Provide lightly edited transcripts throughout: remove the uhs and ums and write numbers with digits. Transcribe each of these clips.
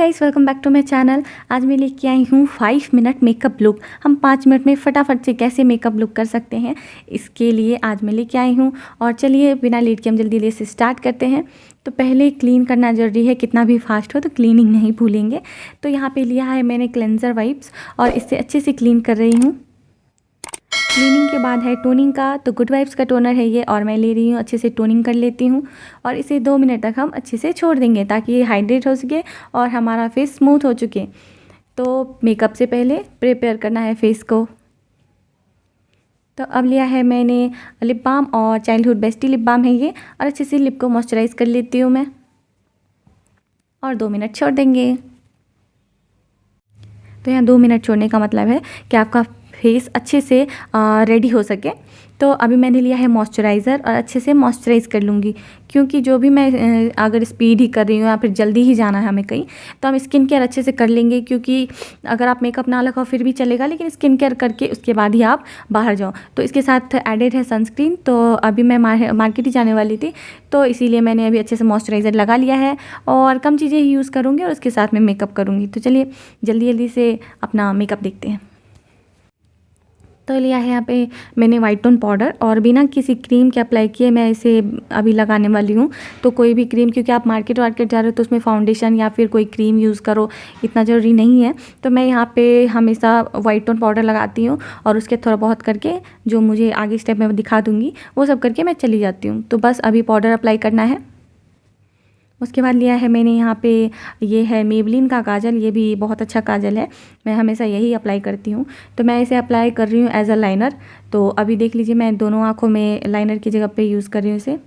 Guys, welcome back to my channel. आज मैं लेके आई हूँ 5 मिनट मेकअप लुक। हम 5 मिनट में फटाफट से कैसे मेकअप लुक कर सकते हैं, इसके लिए आज मैं लेके आई हूँ। और चलिए बिना लेट के हम जल्दी से स्टार्ट करते हैं। तो पहले क्लीन करना ज़रूरी है, कितना भी फास्ट हो तो क्लीनिंग नहीं भूलेंगे। तो यहाँ पे लिया है मैंने क्लेंजर वाइप्स और इससे अच्छे से क्लीन कर रही हूँ। क्लीनिंग के बाद है टोनिंग का, तो गुड वाइब्स का टोनर है ये और मैं ले रही हूँ, अच्छे से टोनिंग कर लेती हूँ। और इसे 2 मिनट तक हम अच्छे से छोड़ देंगे ताकि ये हाइड्रेट हो सके और हमारा फेस स्मूथ हो चुके। तो मेकअप से पहले प्रिपेयर करना है फेस को। तो अब लिया है मैंने लिप बाम और चाइल्डहुड बेस्टी लिप बाम है ये, और अच्छे से लिप को मॉइस्चराइज़ कर लेती हूँ मैं और 2 मिनट छोड़ देंगे। तो यहाँ 2 मिनट छोड़ने का मतलब है कि आपका फेस अच्छे से रेडी हो सके। तो अभी मैंने लिया है मॉइस्चराइज़र और अच्छे से मॉइस्चराइज़ कर लूँगी, क्योंकि जो भी मैं अगर स्पीड ही कर रही हूँ या फिर जल्दी ही जाना है हमें कहीं, तो हम स्किन केयर अच्छे से कर लेंगे। क्योंकि अगर आप मेकअप ना लगाओ फिर भी चलेगा, लेकिन स्किन केयर करके उसके बाद ही आप बाहर जाओ। तो इसके साथ एडेड है सनस्क्रीन। तो अभी मैं मार्केट ही जाने वाली थी, तो इसीलिए मैंने अभी अच्छे से मॉइस्चराइज़र लगा लिया है और कम चीज़ें ही यूज़ करूँगी और उसके साथ में मेकअप करूँगी। तो चलिए जल्दी से अपना मेकअप देखते हैं। तो लिया है यहाँ पे मैंने वाइट टोन पाउडर और बिना किसी क्रीम के अप्लाई किए मैं इसे अभी लगाने वाली हूँ। तो कोई भी क्रीम, क्योंकि आप मार्केट जा रहे हो तो उसमें फाउंडेशन या फिर कोई क्रीम यूज़ करो, इतना ज़रूरी नहीं है। तो मैं यहाँ पे हमेशा वाइट टोन पाउडर लगाती हूँ और उसके थोड़ा बहुत करके जो मुझे आगे स्टेप में दिखा दूँगी वो सब करके मैं चली जाती हूँ। तो बस अभी पाउडर अप्लाई करना है। उसके बाद लिया है मैंने यहाँ पे ये है मेबलिन का काजल। ये भी बहुत अच्छा काजल है, मैं हमेशा यही अप्लाई करती हूँ। तो मैं इसे अप्लाई कर रही हूँ एज अ लाइनर। तो अभी देख लीजिए मैं दोनों आँखों में लाइनर की जगह पे यूज़ कर रही हूँ इसे।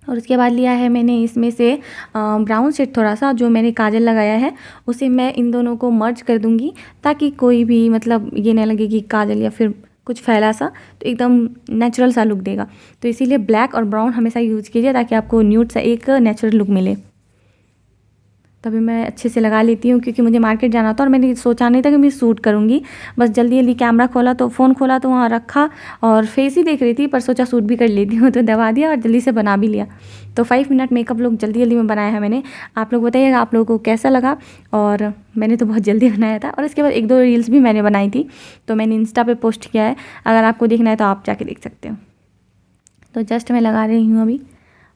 और उसके बाद लिया है मैंने इसमें से ब्राउन शेड थोड़ा सा, जो मैंने काजल लगाया है उसे मैं इन दोनों को मर्ज कर दूँगी, ताकि कोई भी मतलब ये नहीं लगे कि काजल या फिर कुछ फैला सा, तो एकदम नेचुरल सा लुक देगा। तो इसीलिए ब्लैक और ब्राउन हमेशा यूज़ कीजिए ताकि आपको न्यूड सा एक नेचुरल लुक मिले। तभी मैं अच्छे से लगा लेती हूँ, क्योंकि मुझे मार्केट जाना था और मैंने सोचा नहीं था कि मैं शूट करूँगी। बस जल्दी कैमरा खोला तो फ़ोन खोला तो वहाँ रखा और फेस ही देख रही थी, पर सोचा शूट भी कर लेती हूँ, तो दबा दिया और जल्दी से बना भी लिया। तो 5 मिनट मेकअप लुक जल्दी में बनाया है मैंने। आप लोग बताइएगा आप लोगों को कैसा लगा। और मैंने तो बहुत जल्दी बनाया था और इसके बाद 1-2 रील्स भी मैंने बनाई थी, तो मैंने इंस्टा पे पोस्ट किया है। अगर आपको देखना है तो आप जाके देख सकते हो। तो जस्ट मैं लगा रही हूँ अभी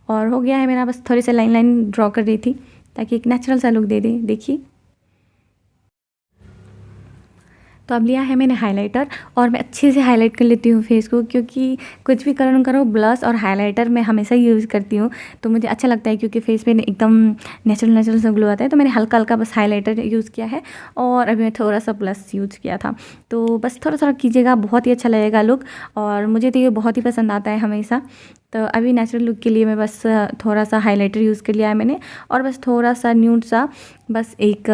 और हो गया है मेरा। बस थोड़ी सी लाइन ड्रॉ कर रही थी ताकि एक नेचुरल सा लुक दे दे। देखिए, तो अब लिया है मैंने हाइलाइटर और मैं अच्छे से हाईलाइट कर लेती हूँ फेस को, क्योंकि कुछ भी करो ब्लश और हाइलाइटर मैं हमेशा यूज़ करती हूँ। तो मुझे अच्छा लगता है क्योंकि फेस पे एकदम नेचुरल सा ग्लो आता है। तो मैंने हल्का बस हाइलाइटर यूज़ किया है और अभी मैं थोड़ा सा ब्लश यूज़ किया था। तो बस थोड़ा कीजिएगा, बहुत ही अच्छा लगेगा लुक। और मुझे तो ये बहुत ही पसंद आता है हमेशा। तो अभी नेचुरल लुक के लिए मैं बस थोड़ा सा हाइलाइटर यूज़ कर लिया है मैंने, और बस थोड़ा सा न्यूड सा बस एक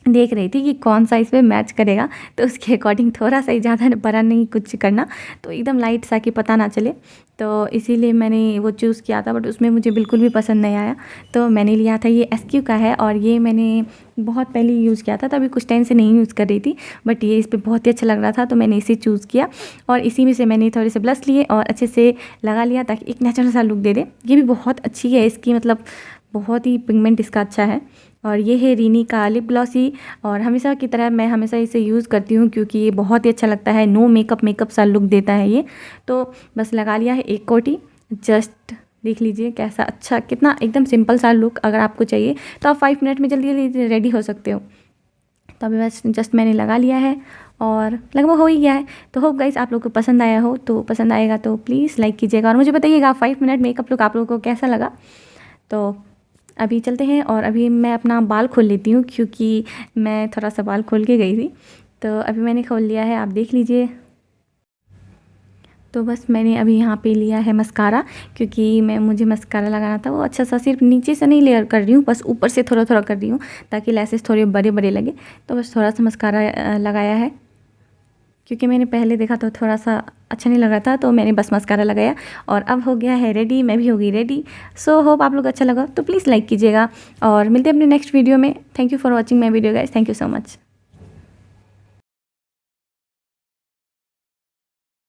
देख रही थी कि कौन सा इस पे मैच करेगा, तो उसके अकॉर्डिंग थोड़ा सा ही, ज़्यादा बड़ा नहीं कुछ करना, तो एकदम लाइट सा कि पता ना चले। तो इसीलिए मैंने वो चूज़ किया था, बट उसमें मुझे बिल्कुल भी पसंद नहीं आया। तो मैंने लिया था ये SQ का है और ये मैंने बहुत पहले यूज़ किया था, तभी कुछ टाइम से नहीं यूज़ कर रही थी, बट ये इस पर बहुत ही अच्छा लग रहा था तो मैंने इसे चूज़ किया। और इसी में से मैंने थोड़े से ब्लश लिए और अच्छे से लगा लिया ताकि एक नेचुरल सा लुक दे दे। ये भी बहुत अच्छी है इसकी, मतलब बहुत ही पिगमेंट इसका अच्छा है। और ये है रीनी का लिप ग्लॉसी, और हमेशा की तरह मैं हमेशा इसे यूज़ करती हूँ क्योंकि ये बहुत ही अच्छा लगता है। नो मेकअप सा लुक देता है ये। तो बस लगा लिया है एक कोटी। जस्ट देख लीजिए कैसा अच्छा, कितना एकदम सिंपल सा लुक अगर आपको चाहिए तो आप 5 मिनट में जल्दी रेडी हो सकते हो। तो अभी बस जस्ट मैंने लगा लिया है और लगभग हो ही गया है। तो होप गाइस आप लोगों को पसंद आया हो, तो पसंद आएगा तो प्लीज़ लाइक कीजिएगा और मुझे बताइएगा 5 मिनट मेकअप लुक आप लोगों को कैसा लगा। तो अभी चलते हैं और अभी मैं अपना बाल खोल लेती हूँ, क्योंकि मैं थोड़ा सा बाल खोल के गई थी। तो अभी मैंने खोल लिया है, आप देख लीजिए। तो बस मैंने अभी यहाँ पे लिया है मस्कारा, क्योंकि मुझे मस्कारा लगाना था। वो अच्छा सा सिर्फ नीचे से नहीं लेयर कर रही हूँ, बस ऊपर से थोड़ा कर रही हूँ ताकि लैसेस थोड़े बड़े लगे। तो बस थोड़ा सा मस्कारा लगाया है, क्योंकि मैंने पहले देखा तो थोड़ा सा अच्छा नहीं लग रहा था, तो मैंने बस मस्कारा लगाया और अब हो गया है रेडी। मैं भी हो गई रेडी। सो होप आप लोग अच्छा लगा तो प्लीज़ लाइक कीजिएगा और मिलते हैं अपने नेक्स्ट वीडियो में। Thank you for watching my video guys. Thank you so much.